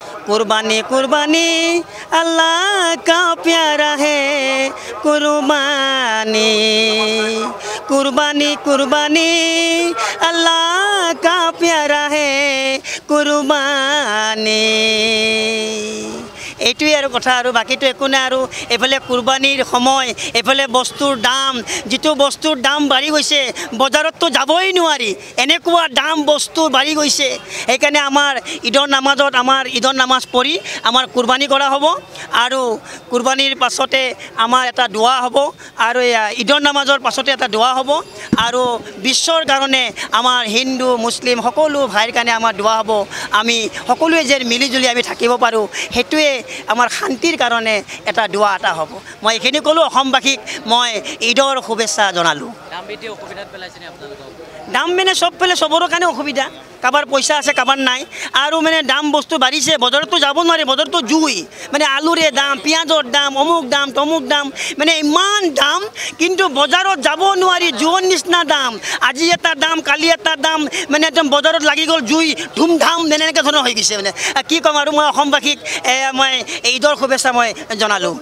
कुर्बानी कुर्बानी अल्लाह का प्यारा है कुर्बानी कुर्बानी कुर्बानी अल्लाह का प्यारा है कुर्बानी এইটোই আৰু কথা আৰু বাকিটো একো নাই আৰু এফালে কুৰবানীৰ সময় এফালে বস্তুৰ দাম যেটো বস্তুৰ দাম বাঢ়ি গৈছে বজাৰত তো যাবই নোৱাৰি এনেকুৱা দাম বস্তু বাঢ়ি গৈছে সেইকাৰণে আমাৰ ঈদৰ নামাজ পঢ়ি আমাৰ কুৰবানী কৰা হ'ব আৰু কুৰবানীৰ পাছতে আমাৰ এটা দোৱা হ'ব আৰু ঈদৰ নামাজৰ পাছতে এটা দোৱা হ'ব আৰু বিশ্বৰ কাৰণে আমাৰ হিন্দু মুছলিম সকলো ভাইৰ কাৰণে আমাৰ দোৱা হ'ব আমি সকলোৱে যে মিলিজুলি আমি থাকিব পাৰোঁ হেতুৱে আমাৰ শান্তিৰ কাৰণে এটা দোৱা এটা হ'ব মই এখিনি কলো অসমবাসীক মই ঈদৰ শুভেচ্ছা জনালো দাম বেটি অসুবিধাত পেলাইছে নে আপোনালোকক দাম মানে সব পেলে সবৰ কাৰণে অসুবিধা কাবাৰ পইচা আছে কাবাৰ নাই আৰু মানে দাম বস্তু বাঢ়িছে বজাৰতো যাব নোৱাৰে বজাৰতো জুই মানে আলুৰে দাম পিয়াজৰ দাম অমুক দাম তমুক দাম মানে ইমান দাম কিন্তু বজাৰত যাব নোৱাৰি জুইৰ নিচিনা দাম আজি এটা দাম কালি এটা দাম মানে একদম বজাৰত লাগি গ'ল জুই ধুমধাম এনেকৈ ধৰণৰ হৈ গৈছে মানে কি ক'ম আৰু মই অসমবাসীক মই ঈদৰ শুভেচ্ছা মই জনালোঁ।